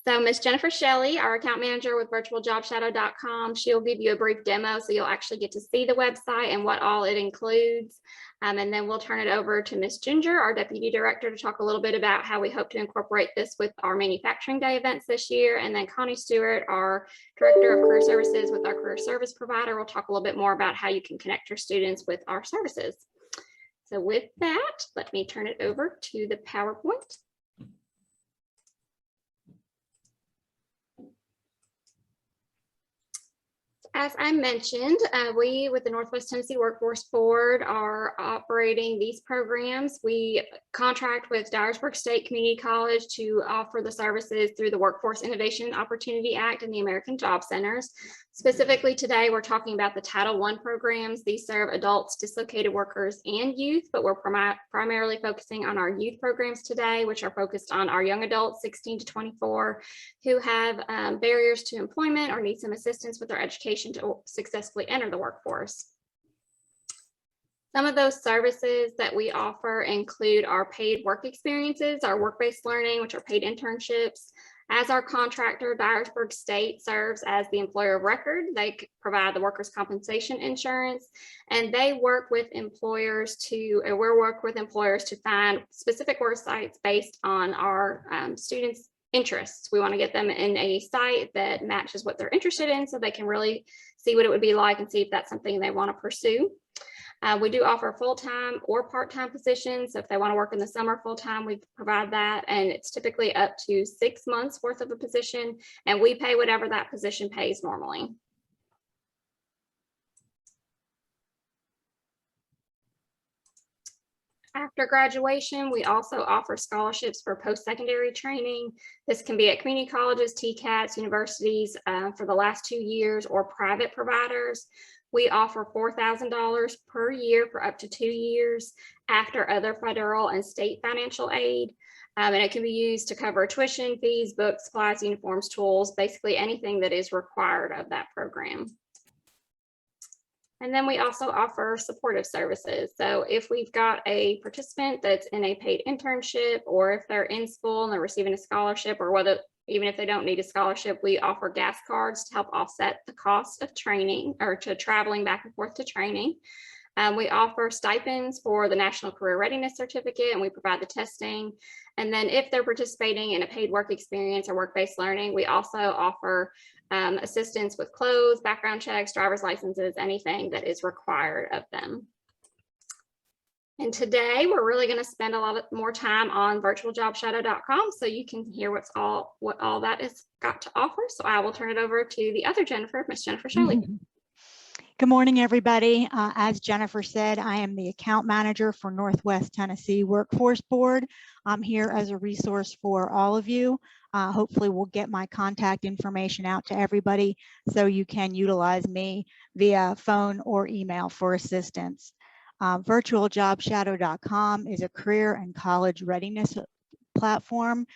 So Ms. Jennifer Shelley, our account manager with virtualjobshadow.com, she'll give you a brief demo so you'll actually get to see the website and what all it includes. And then we'll turn it over to Ms. Ginger, our deputy director, to talk a little bit about how we hope to incorporate this with our manufacturing day events this year. And then Connie Stewart, our director of career services with our career service provider, will talk a little bit more about how you can connect your students with our services. So with that, let me turn it over to the PowerPoint. As I mentioned, we with the Northwest Tennessee Workforce Board are operating these programs. We contract with Dyersburg State Community College to offer the services through the Workforce Innovation Opportunity Act and the American Job Centers. Specifically today, we're talking about the Title I programs. These serve adults, dislocated workers, and youth, but we're primarily focusing on our youth programs today, which are focused on our young adults, 16 to 24, who have barriers to employment or need some assistance with their education to successfully enter the workforce. Some of those services that we offer include our paid work experiences, our work-based learning, which are paid internships. As our contractor, Dyersburg State serves as the employer of record. They provide the workers' compensation insurance, and they work with employers to find specific work sites based on our students' interests. We want to get them in a site that matches what they're interested in so they can really see what it would be like and see if that's something they want to pursue. We do offer full-time or part-time positions. So if they want to work in the summer full-time, we provide that. And it's typically up to 6 months worth of a position. And we pay whatever that position pays normally. After graduation, we also offer scholarships for post-secondary training. This can be at community colleges, TCATs, universities for the last 2 years, or private providers. We offer $4,000 per year for up to 2 years after other federal and state financial aid. And it can be used to cover tuition, fees, books, supplies, uniforms, tools, basically anything that is required of that program. And then we also offer supportive services. So if we've got a participant that's in a paid internship, or if they're in school and they're receiving a scholarship, or whether even if they don't need a scholarship, we offer gas cards to help offset the cost of training or to traveling back and forth to training. We offer stipends for the National Career Readiness Certificate, and we provide the testing. And then if they're participating in a paid work experience or work-based learning, we also offer assistance with clothes, background checks, driver's licenses, anything that is required of them. And today we're really going to spend a lot more time on virtualjobshadow.com so you can hear what all that has got to offer. So I will turn it over to the other Jennifer, Miss Jennifer Shelley. Good morning, everybody. As Jennifer said, I am the account manager for Northwest Tennessee Workforce Board. I'm here as a resource for all of you. Hopefully we'll get my contact information out to everybody so you can utilize me via phone or email for assistance. Virtualjobshadow.com is a career and college readiness platform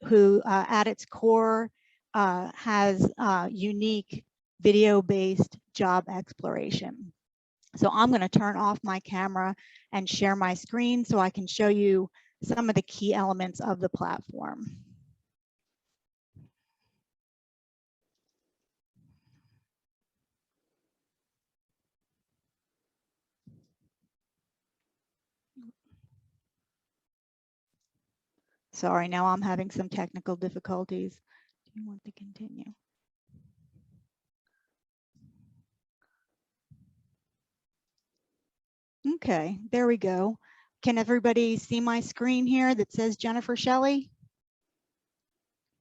who at its core has unique video-based job exploration. So I'm going to turn off my camera and share my screen so I can show you some of the key elements of the platform. Sorry, now I'm having some technical difficulties. Do you want to continue? Okay, there we go. Can everybody see my screen here that says Jennifer Shelley?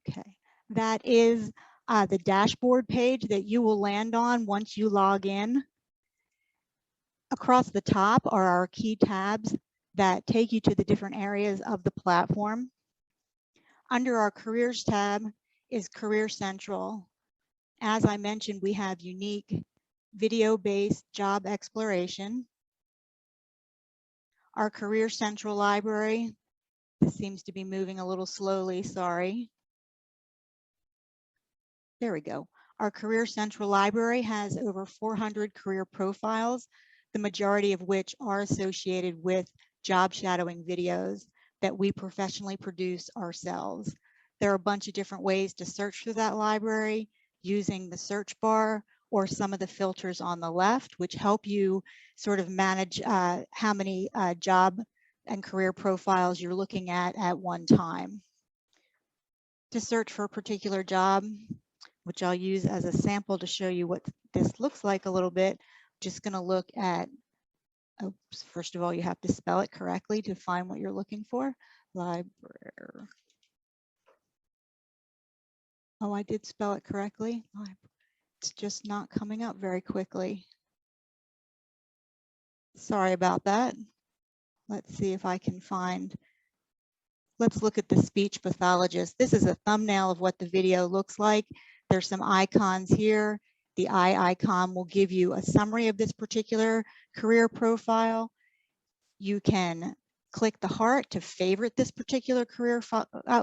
Okay, that is the dashboard page that you will land on once you log in. Across the top are our key tabs that take you to the different areas of the platform. Under our Careers tab is Career Central. As I mentioned, we have unique video-based job exploration. Our Career Central library, this seems to be moving a little slowly, sorry. There we go. Our Career Central library has over 400 career profiles, the majority of which are associated with job shadowing videos that we professionally produce ourselves. There are a bunch of different ways to search through that library using the search bar or some of the filters on the left, which help you sort of manage how many job and career profiles you're looking at one time. To search for a particular job, which I'll use as a sample to show you what this looks like a little bit, just going to look at, oops, first of all, you have to spell it correctly to find what you're looking for. Library. Oh, I did spell it correctly. It's just not coming up very quickly. Sorry about that. Let's see if I can find, let's look at the speech pathologist. This is a thumbnail of what the video looks like. There's some icons here. The eye icon will give you a summary of this particular career profile. You can click the heart to favorite this particular career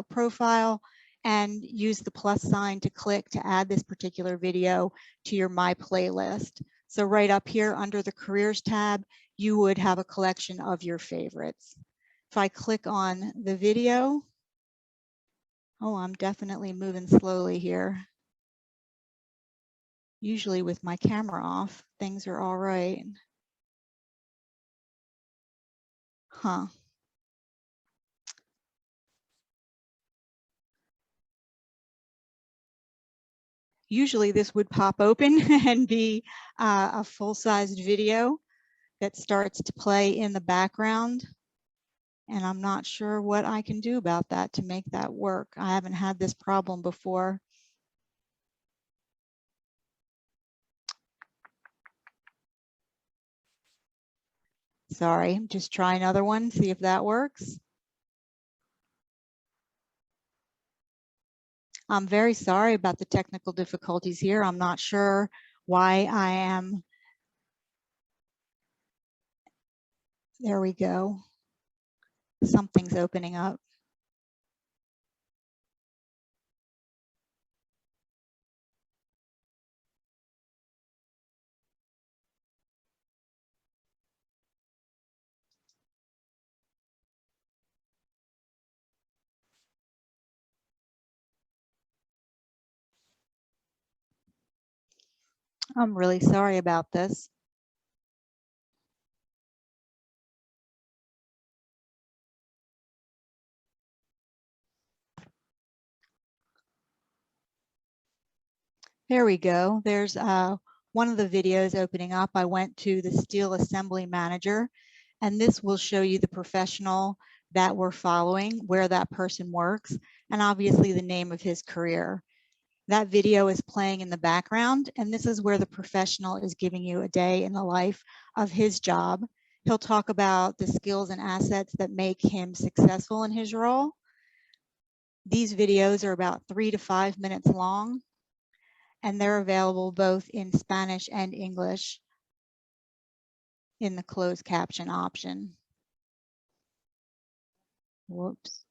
profile and use the plus sign to click to add this particular video to your My Playlist. So right up here under the Careers tab, you would have a collection of your favorites. If I click on the video, oh, I'm definitely moving slowly here. Usually with my camera off, things are all right. Huh. Usually this would pop open and be a full-sized video that starts to play in the background. And I'm not sure what I can do about that to make that work. I haven't had this problem before. Sorry, just try another one, see if that works. I'm very sorry about the technical difficulties here. I'm not sure why I am. There we go. Something's opening up. I'm really sorry about this. There we go. There's one of the videos opening up. I went to the Steel Assembly Manager, and this will show you the professional that we're following, where that person works, and obviously the name of his career. That video is playing in the background, and this is where the professional is giving you a day in the life of his job. He'll talk about the skills and assets that make him successful in his role. These videos are about 3 to 5 minutes long, and they're available both in Spanish and English in the closed caption option. Whoops.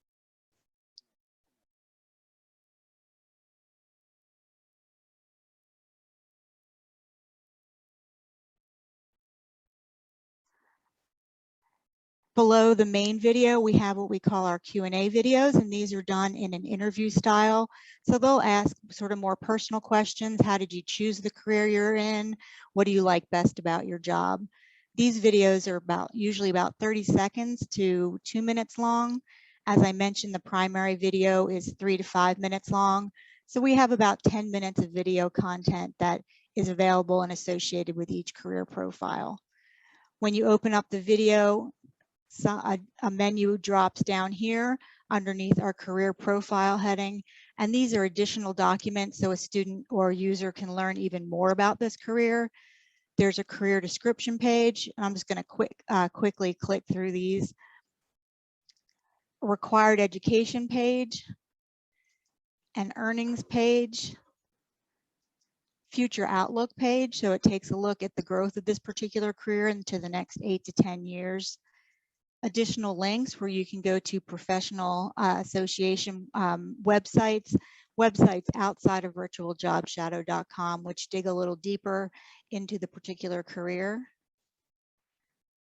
Below the main video, we have what we call our Q&A videos, and these are done in an interview style. So they'll ask sort of more personal questions. How did you choose the career you're in? What do you like best about your job? These videos are usually about 30 seconds to 2 minutes long. As I mentioned, the primary video is 3 to 5 minutes long. So we have about 10 minutes of video content that is available and associated with each career profile. When you open up the video, so a menu drops down here underneath our career profile heading, and these are additional documents so a student or user can learn even more about this career. There's a career description page, and I'm just going to quickly click through these. A required education page, an earnings page, future outlook page, so it takes a look at the growth of this particular career into the next 8 to 10 years. Additional links where you can go to professional association websites outside of virtualjobshadow.com, which dig a little deeper into the particular career.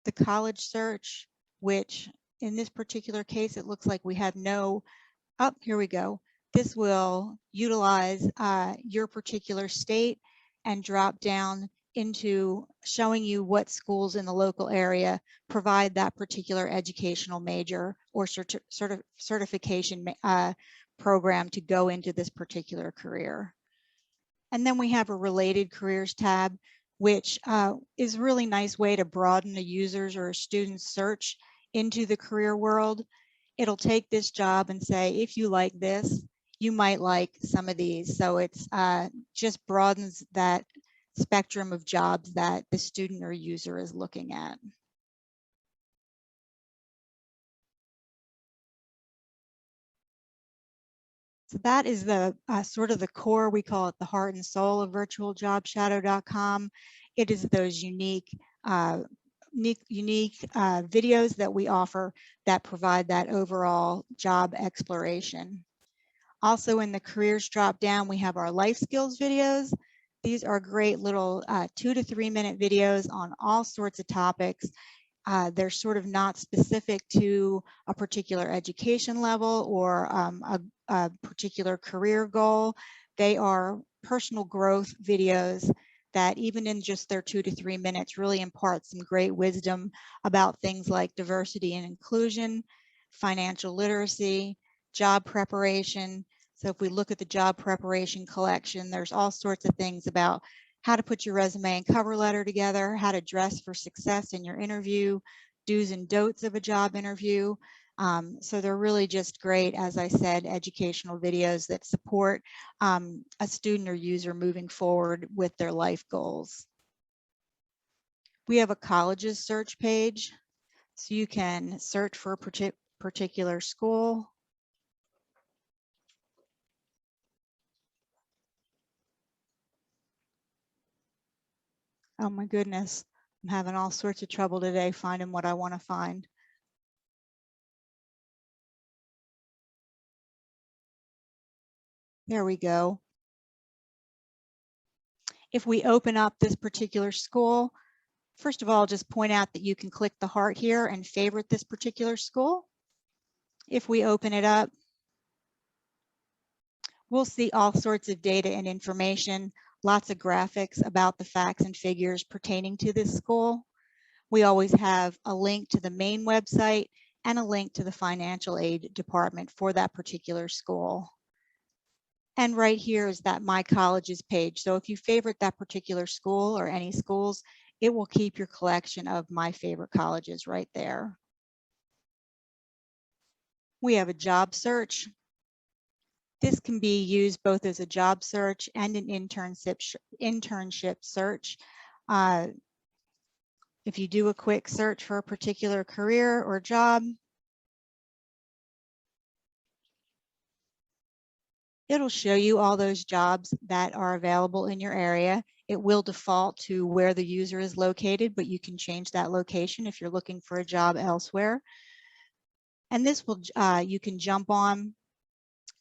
The college search, which in this particular case, it looks like we have no, oh, here we go. This will utilize your particular state and drop down into showing you what schools in the local area provide that particular educational major or certification program to go into this particular career. And then we have a related careers tab, which is a really nice way to broaden a user's or a student's search into the career world. It'll take this job and say, if you like this, you might like some of these. So it's just broadens that spectrum of jobs that the student or user is looking at. So that is the sort of the core, we call it the heart and soul of virtualjobshadow.com. It is those unique videos that we offer that provide that overall job exploration. Also in the careers drop down, we have our life skills videos. These are great little 2 to 3 minute videos on all sorts of topics. They're sort of not specific to a particular education level or a particular career goal. They are personal growth videos that even in just their 2 to 3 minutes really impart some great wisdom about things like diversity and inclusion, financial literacy, job preparation. So if we look at the job preparation collection, there's all sorts of things about how to put your resume and cover letter together, how to dress for success in your interview, do's and don'ts of a job interview. So they're really just great, as I said, educational videos that support a student or user moving forward with their life goals. We have a colleges search page, so you can search for a particular school. Oh my goodness, I'm having all sorts of trouble today finding what I want to find. There we go. If we open up this particular school, first of all, just point out that you can click the heart here and favorite this particular school. If we open it up, we'll see all sorts of data and information, lots of graphics about the facts and figures pertaining to this school. We always have a link to the main website and a link to the financial aid department for that particular school. And right here is that My Colleges page. So if you favorite that particular school or any schools, it will keep your collection of my favorite colleges right there. We have a job search. This can be used both as a job search and an internship search. If you do a quick search for a particular career or job, it'll show you all those jobs that are available in your area. It will default to where the user is located, but you can change that location if you're looking for a job elsewhere. And this will, you can jump on,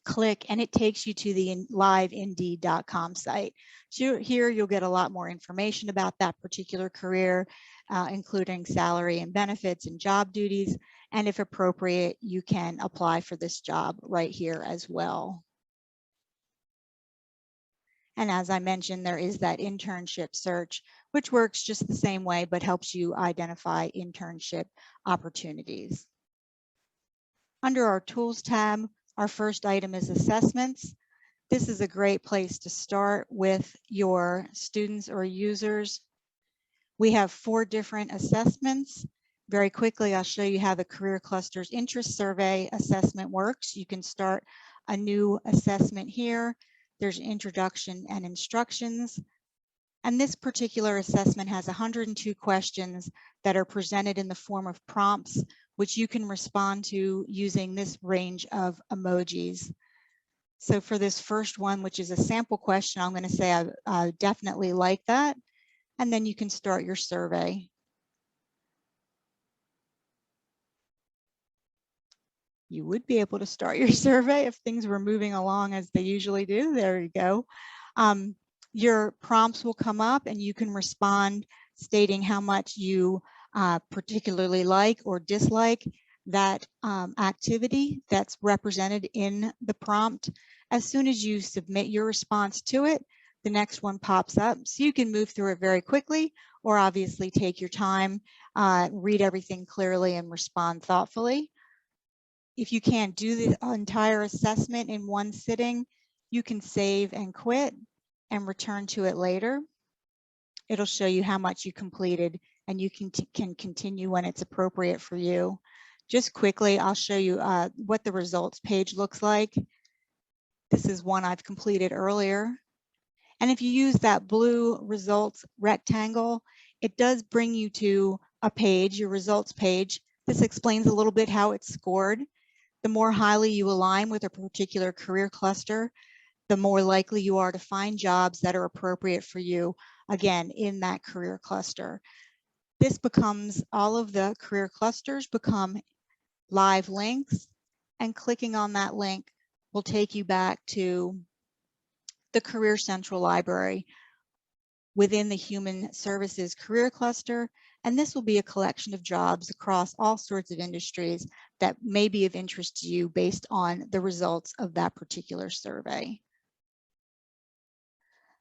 click, and it takes you to the liveindeed.com site. So here you'll get a lot more information about that particular career, including salary and benefits and job duties. And if appropriate, you can apply for this job right here as well. And as I mentioned, there is that internship search, which works just the same way, but helps you identify internship opportunities. Under our Tools tab, our first item is assessments. This is a great place to start with your students or users. We have 4 different assessments. Very quickly, I'll show you how the Career Clusters Interest Survey assessment works. You can start a new assessment here. There's introduction and instructions. And this particular assessment has 102 questions that are presented in the form of prompts, which you can respond to using this range of emojis. So for this first one, which is a sample question, I'm going to say I definitely like that. And then you can start your survey. You would be able to start your survey if things were moving along as they usually do. There you go. Your prompts will come up and you can respond stating how much you particularly like or dislike that activity that's represented in the prompt. As soon as you submit your response to it, the next one pops up. So you can move through it very quickly, or obviously take your time, read everything clearly and respond thoughtfully. If you can't do the entire assessment in one sitting, you can save and quit and return to it later. It'll show you how much you completed, and you can continue when it's appropriate for you. Just quickly, I'll show you what the results page looks like. This is one I've completed earlier. And if you use that blue results rectangle, it does bring you to a page, your results page. This explains a little bit how it's scored. The more highly you align with a particular career cluster, the more likely you are to find jobs that are appropriate for you, again, in that career cluster. This becomes, all of the career clusters become live links, and clicking on that link will take you back to the Career Central Library within the Human Services Career Cluster, and this will be a collection of jobs across all sorts of industries that may be of interest to you based on the results of that particular survey.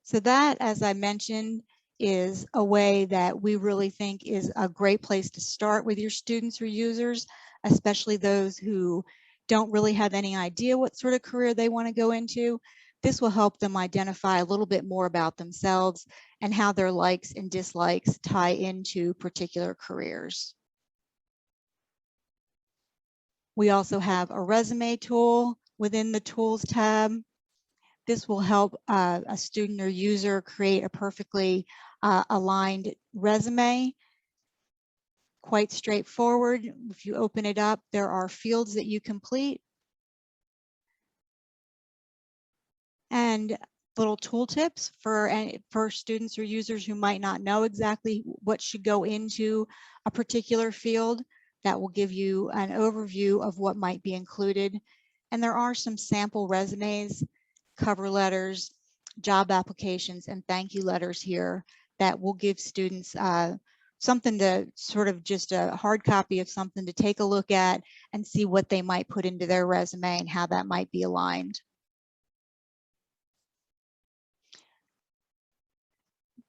So that, as I mentioned, is a way that we really think is a great place to start with your students or users, especially those who don't really have any idea what sort of career they want to go into. This will help them identify a little bit more about themselves and how their likes and dislikes tie into particular careers. We also have a resume tool within the Tools tab. This will help a student or user create a perfectly aligned resume. Quite straightforward. If you open it up, there are fields that you complete and little tooltips for students or users who might not know exactly what should go into a particular field. That will give you an overview of what might be included. And there are some sample resumes, cover letters, job applications, and thank you letters here that will give students something to sort of just a hard copy of something to take a look at and see what they might put into their resume and how that might be aligned.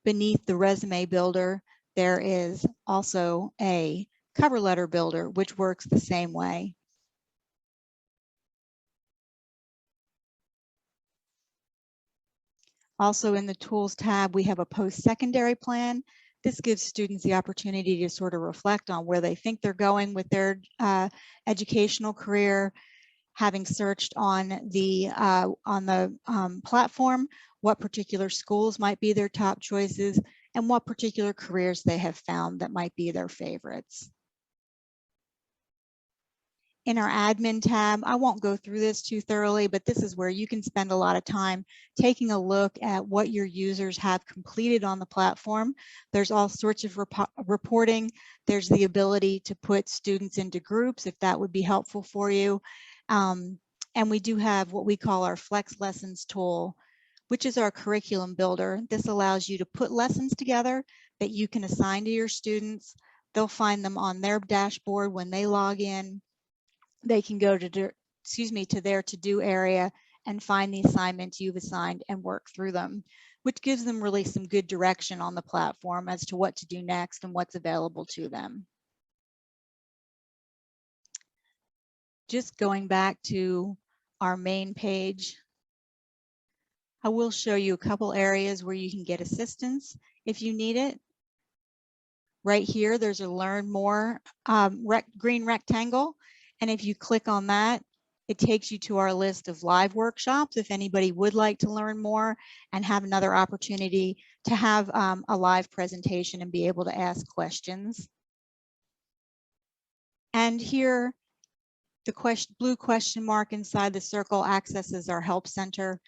Beneath the resume builder, there is also a cover letter builder, which works the same way. Also in the Tools tab, we have a post-secondary plan. This gives students the opportunity to sort of reflect on where they think they're going with their educational career, having searched on the platform, what particular schools might be their top choices, and what particular careers they have found that might be their favorites. In our admin tab, I won't go through this too thoroughly, but this is where you can spend a lot of time taking a look at what your users have completed on the platform. There's all sorts of reporting. There's the ability to put students into groups if that would be helpful for you. And we do have what we call our Flex Lessons tool, which is our curriculum builder. This allows you to put lessons together that you can assign to your students. They'll find them on their dashboard when they log in. They can go to their to-do area and find the assignments you've assigned and work through them, which gives them really some good direction on the platform as to what to do next and what's available to them. Just going back to our main page, I will show you a couple areas where you can get assistance if you need it. Right here, there's a Learn More green rectangle. And if you click on that, it takes you to our list of live workshops if anybody would like to learn more and have another opportunity to have a live presentation and be able to ask questions. And here, the blue question mark inside the circle accesses our help center.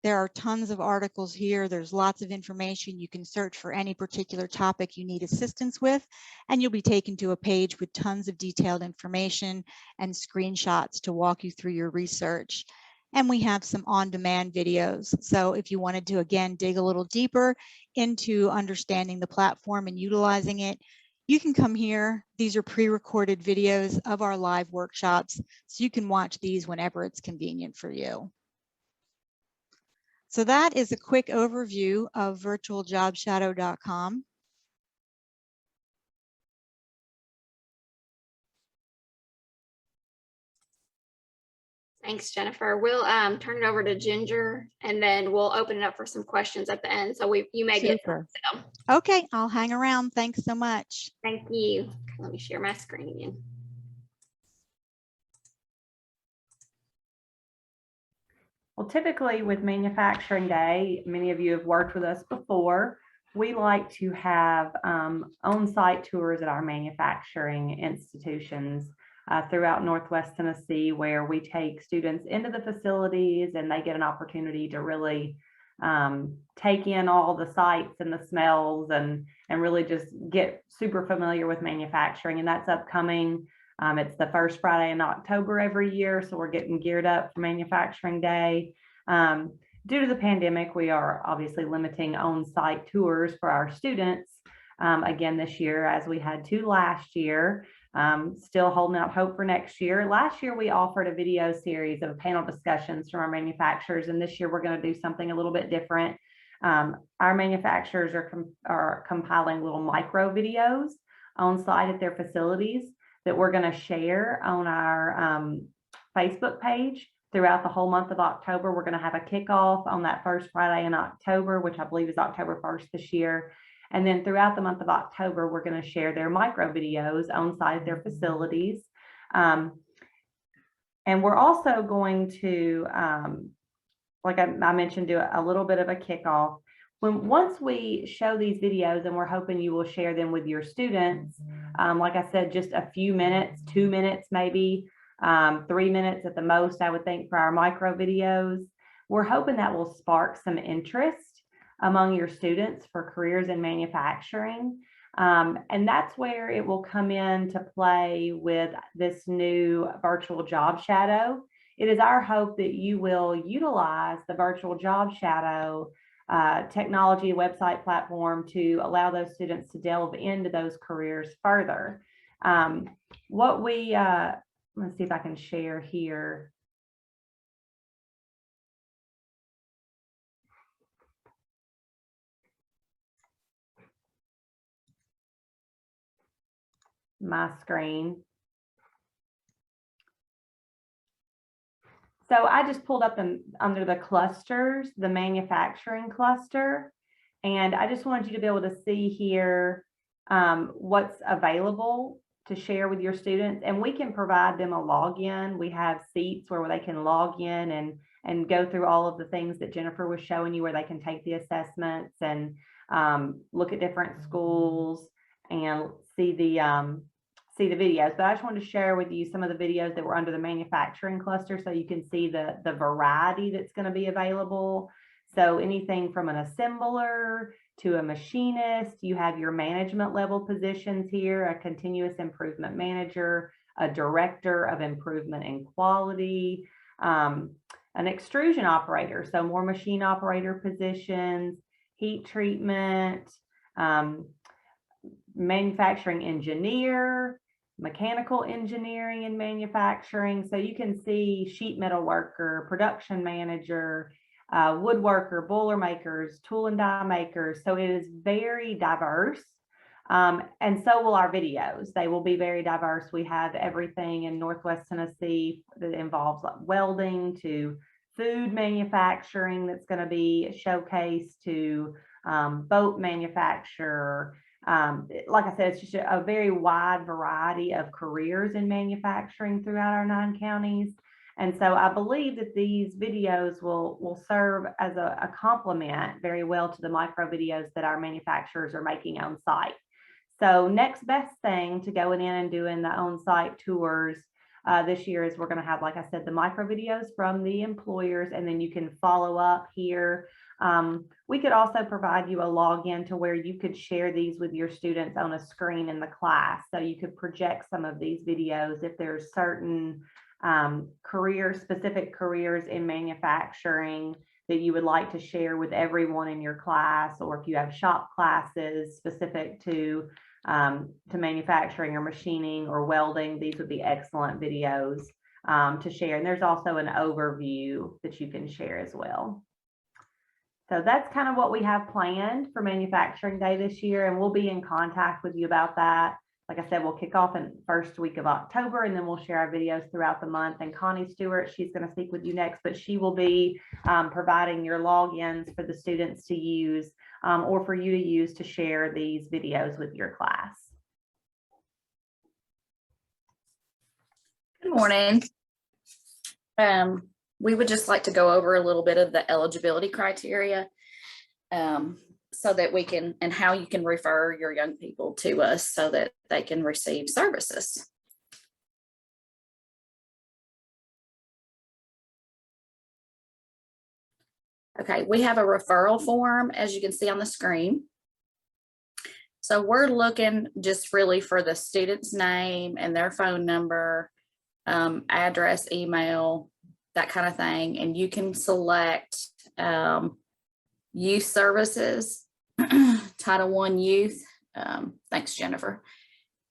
There are tons of articles here. There's lots of information. You can search for any particular topic you need assistance with, and you'll be taken to a page with tons of detailed information and screenshots to walk you through your research. And we have some on-demand videos. So if you wanted to, again, dig a little deeper into understanding the platform and utilizing it, You can come here. These are pre-recorded videos of our live workshops, so you can watch these whenever it's convenient for you. So that is a quick overview of virtualjobshadow.com. Thanks, Jennifer. We'll turn it over to Ginger, and then we'll open it up for some questions at the end. So you may get Super. some. Okay, I'll hang around. Thanks so much. Thank you. Let me share my screen again. Well, typically with Manufacturing Day, many of you have worked with us before. We like to have on-site tours at our manufacturing institutions throughout Northwest Tennessee, where we take students into the facilities and they get an opportunity to really take in all the sights and the smells and really just get super familiar with manufacturing. And that's upcoming. It's the first Friday in October every year, so we're getting geared up for Manufacturing Day. Due to the pandemic, we are obviously limiting on-site tours for our students again this year, as we had to last year. Still holding out hope for next year. Last year, we offered a video series of panel discussions from our manufacturers, and this year we're going to do something a little bit different. Our manufacturers are compiling little micro videos on site at their facilities that we're going to share on our Facebook page throughout the whole month of October. We're going to have a kickoff on that first Friday in October, which I believe is October 1st this year. And then throughout the month of October, we're going to share their micro videos on site at their facilities. And we're also going to, like I mentioned, do a little bit of a kickoff. Once we show these videos, and we're hoping you will share them with your students, like I said, just a few minutes, 2 minutes, maybe 3 minutes at the most, I would think, for our micro videos. We're hoping that will spark some interest among your students for careers in manufacturing. And that's where it will come into play with this new virtual job shadow. It is our hope that you will utilize the virtual job shadow technology website platform to allow those students to delve into those careers further. Let's see if I can share here. My screen. So I just pulled up under the clusters, the manufacturing cluster, and I just wanted you to be able to see here what's available to share with your students, and we can provide them a login. We have seats where they can log in and go through all of the things that Jennifer was showing you, where they can take the assessments and look at different schools and see the videos. But I just wanted to share with you some of the videos that were under the manufacturing cluster, so you can see the variety that's going to be available. So anything from an assembler to a machinist. You have your management level positions here, a continuous improvement manager, a director of improvement and quality, an extrusion operator, so more machine operator positions, heat treatment, manufacturing engineer, mechanical engineering and manufacturing. So you can see sheet metal worker, production manager, woodworker, boiler makers, tool and die makers. So it is very diverse. And so will our videos. They will be very diverse. We have everything in Northwest Tennessee that involves like welding to food manufacturing that's going to be showcased, to boat manufacturer. Like I said, it's just a very wide variety of careers in manufacturing throughout our 9 counties. And so I believe that these videos will serve as a complement very well to the micro videos that our manufacturers are making on site. So next best thing to going in and doing the on-site tours this year is we're going to have, like I said, the micro videos from the employers, and then you can follow up here. We could also provide you a login to where you could share these with your students on a screen in the class. So you could project some of these videos if there's certain specific careers in manufacturing that you would like to share with everyone in your class, or if you have shop classes specific to to manufacturing or machining or welding, these would be excellent videos to share. And there's also an overview that you can share as well. So that's kind of what we have planned for Manufacturing Day this year, and we'll be in contact with you about that. Like I said, we'll kick off in first week of October, and then we'll share our videos throughout the month. And Connie Stewart, she's going to speak with you next, but she will be providing your logins for the students to use or for you to use to share these videos with your class. Good morning. We would just like to go over a little bit of the eligibility criteria so that we can, and how you can refer your young people to us so that they can receive services. Okay, we have a referral form, as you can see on the screen. So we're looking just really for the student's name and their phone number, address, email, that kind of thing. And you can select youth services, Title I youth, thanks Jennifer,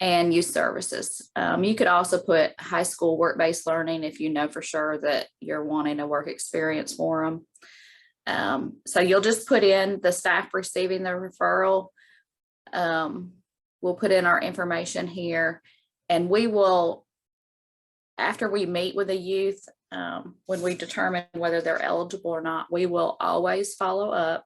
and youth services. You could also put high school work-based learning if you know for sure that you're wanting a work experience for them. So you'll just put in the staff receiving the referral. We'll put in our information here, and we will, after we meet with a youth, when we determine whether they're eligible or not, we will always follow up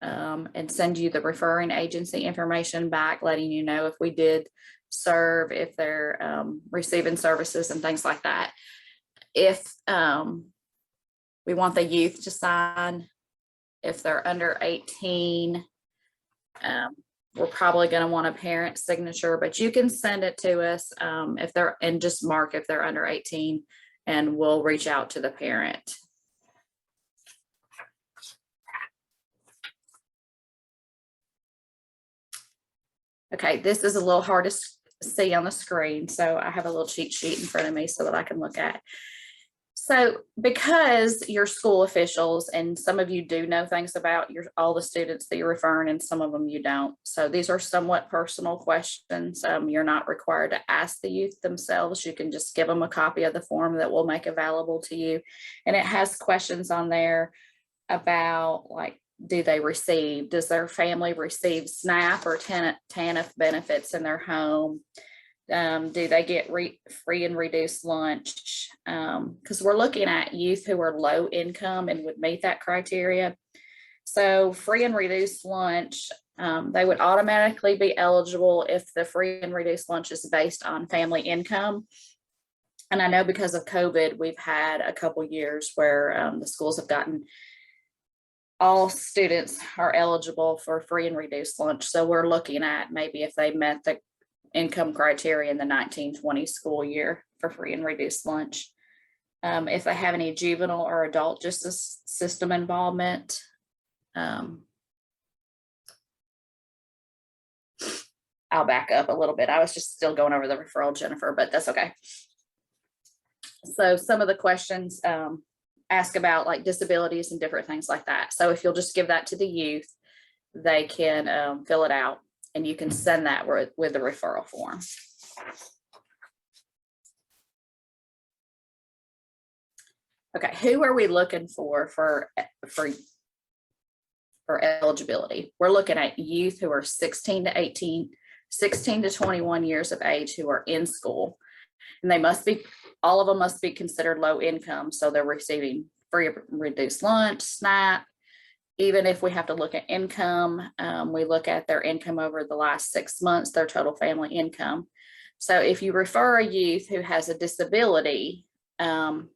and send you the referring agency information back, letting you know if we did serve, if they're receiving services and things like that. If we want the youth to sign, if they're under 18, we're probably going to want a parent signature, but you can send it to us if they're, and just mark if they're under 18, and we'll reach out to the parent. Okay, this is a little hard to see on the screen, so I have a little cheat sheet in front of me so that I can look at. So because you're school officials, and some of you do know things about all the students that you're referring, and some of them you don't. So these are somewhat personal questions. You're not required to ask the youth themselves. You can just give them a copy of the form that we'll make available to you. And it has questions on there about, like, do they receive, does their family receive SNAP or TANF benefits in their home? Do they get free and reduced lunch? Because we're looking at youth who are low income and would meet that criteria. So free and reduced lunch, they would automatically be eligible if the free and reduced lunch is based on family income. And I know because of COVID, we've had a couple years where the schools have gotten, all students are eligible for free and reduced lunch. So we're looking at maybe if they met the income criteria in the 1920 school year for free and reduced lunch. If they have any juvenile or adult justice system involvement. I'll back up a little bit. I was just still going over the referral, Jennifer, but that's okay. So some of the questions ask about like disabilities and different things like that. So if you'll just give that to the youth, they can fill it out, and you can send that with the referral form. Okay, who are we looking for eligibility? We're looking at youth who are 16 to 21 years of age who are in school, and they must be, all of them must be considered low income. So they're receiving free reduced lunch, SNAP. Even if we have to look at income, we look at their income over the last 6 months, their total family income. So if you refer a youth who has a disability and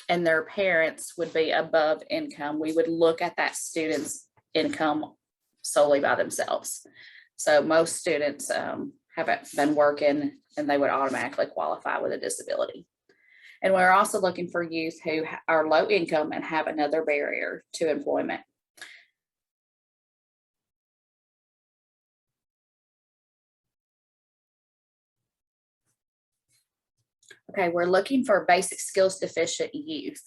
their parents would be above income, we would look at that student's income solely by themselves. So most students haven't been working, and they would automatically qualify with a disability. And we're also looking for youth who are low income and have another barrier to employment. Okay, we're looking for basic skills deficient youth.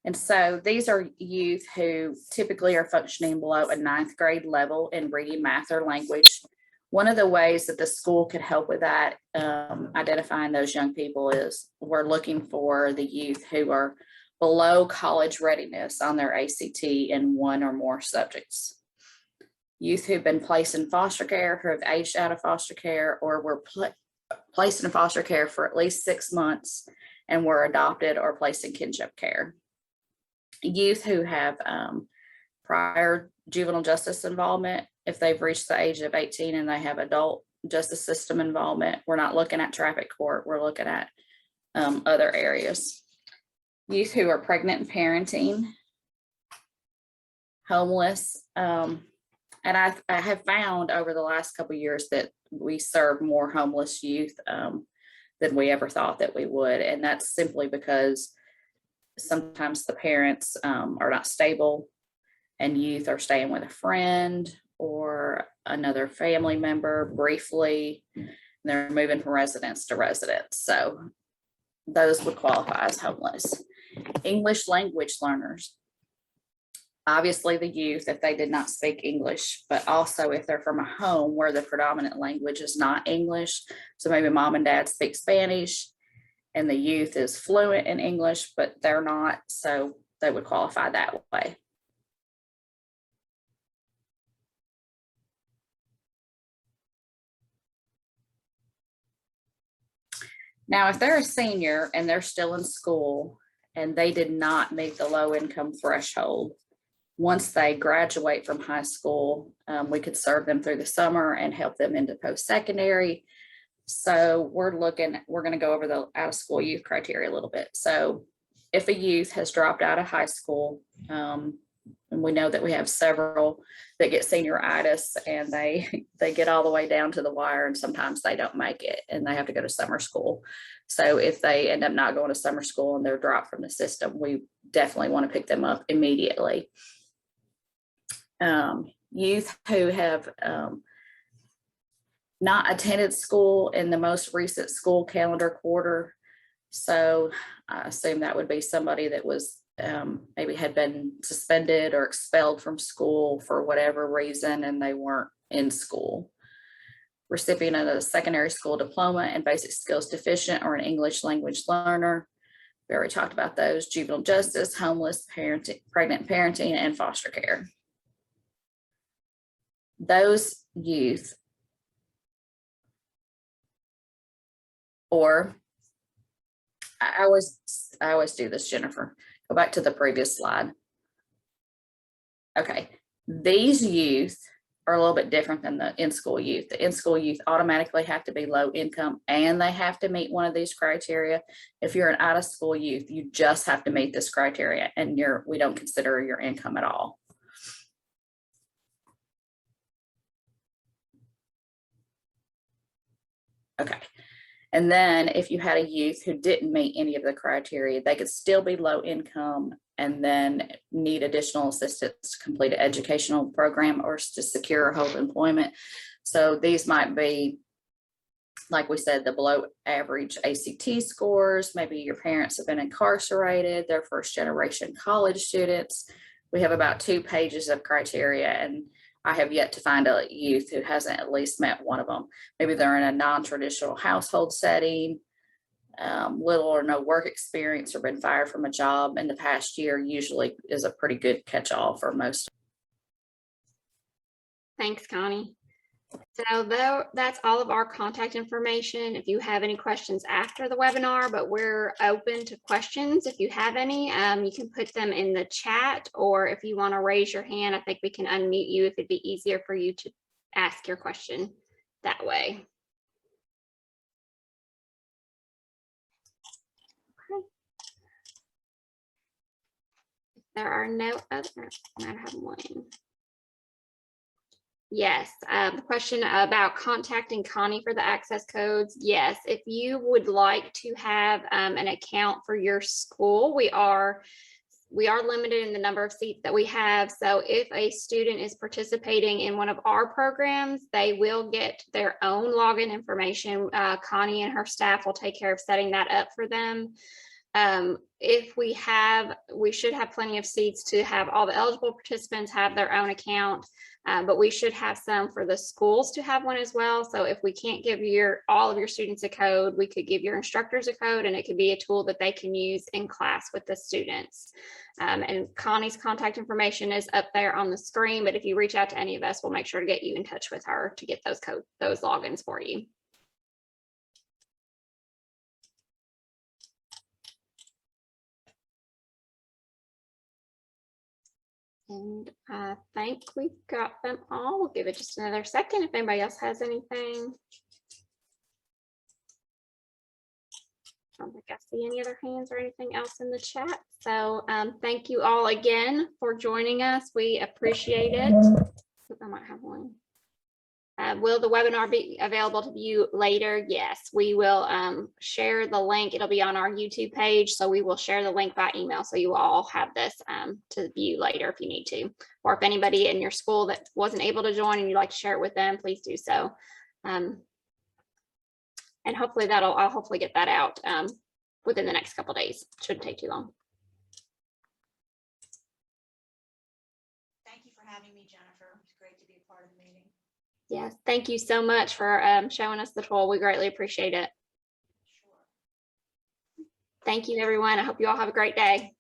And so these are youth who typically are functioning below a 9th grade level in reading, math, or language. One of the ways that the school could help with that, identifying those young people, is we're looking for the youth who are below college readiness on their ACT in one or more subjects. Youth who've been placed in foster care, who have aged out of foster care, or were placed in foster care for at least 6 months and were adopted or placed in kinship care. Youth who have prior juvenile justice involvement, if they've reached the age of 18 and they have adult justice system involvement. We're not looking at traffic court, we're looking at other areas. Youth who are pregnant and parenting, homeless, and I have found over the last couple of years that we serve more homeless youth than we ever thought that we would. And that's simply because sometimes the parents are not stable and youth are staying with a friend or another family member briefly. They're moving from residence to residence. So those would qualify as homeless. English language learners. Obviously the youth, if they did not speak English, but also if they're from a home where the predominant language is not English. So maybe mom and dad speak Spanish and the youth is fluent in English, but they're not. So they would qualify that way. Now, if they're a senior and they're still in school and they did not meet the low income threshold, once they graduate from high school, we could serve them through the summer and help them into post-secondary. So we're going to go over the out of school youth criteria a little bit. So if a youth has dropped out of high school, and we know that we have several that get senioritis and they get all the way down to the wire and sometimes they don't make it and they have to go to summer school. So if they end up not going to summer school and they're dropped from the system, we definitely want to pick them up immediately. Youth who have not attended school in the most recent school calendar quarter. So I assume that would be somebody that was maybe had been suspended or expelled from school for whatever reason and they weren't in school. Recipient of a secondary school diploma and basic skills deficient or an English language learner. We already talked about those. Juvenile justice, homeless, parenting, pregnant parenting, and foster care. Those youth, or I always do this, Jennifer. Go back to the previous slide. Okay, these youth are a little bit different than the in-school youth. The in-school youth automatically have to be low income and they have to meet one of these criteria. If you're an out-of-school youth, you just have to meet this criteria and we don't consider your income at all. Okay. And then if you had a youth who didn't meet any of the criteria, they could still be low income and then need additional assistance to complete an educational program or to secure or hold employment. So these might be, like we said, the below average ACT scores. Maybe your parents have been incarcerated, they're first generation college students. We have about 2 pages of criteria and I have yet to find a youth who hasn't at least met one of them. Maybe they're in a non-traditional household setting, little or no work experience, or been fired from a job in the past year. Usually is a pretty good catch-all for most. Thanks, Connie. So that's all of our contact information. If you have any questions after the webinar, but we're open to questions. If you have any, you can put them in the chat, or if you want to raise your hand, I think we can unmute you if it'd be easier for you to ask your question that way. Okay. If there are no other, I might have one. Yes, the question about contacting Connie for the access codes. Yes, if you would like to have an account for your school, we are limited in the number of seats that we have. So if a student is participating in one of our programs, they will get their own login information. Connie and her staff will take care of setting that up for them. If we should have plenty of seats to have all the eligible participants have their own account, but we should have some for the schools to have one as well. So if we can't give all of your students a code, we could give your instructors a code, and it could be a tool that they can use in class with the students. And Connie's contact information is up there on the screen, but if you reach out to any of us, we'll make sure to get you in touch with her to get those logins for you. And I think we've got them all. We'll give it just another second if anybody else has anything. I don't think I see any other hands or anything else in the chat. So thank you all again for joining us. We appreciate it. I might have one. Will the webinar be available to view later? Yes, we will share the link. It'll be on our YouTube page. So we will share the link by email. So you will all have this to view later if you need to. Or if anybody in your school that wasn't able to join and you'd like to share it with them, please do so. And hopefully I'll hopefully get that out within the next couple of days. Shouldn't take too long. Thank you for having me, Jennifer. It's great to be a part of the meeting. Yes, thank you so much for showing us the tool. We greatly appreciate it. Sure. Thank you, everyone. I hope you all have a great day.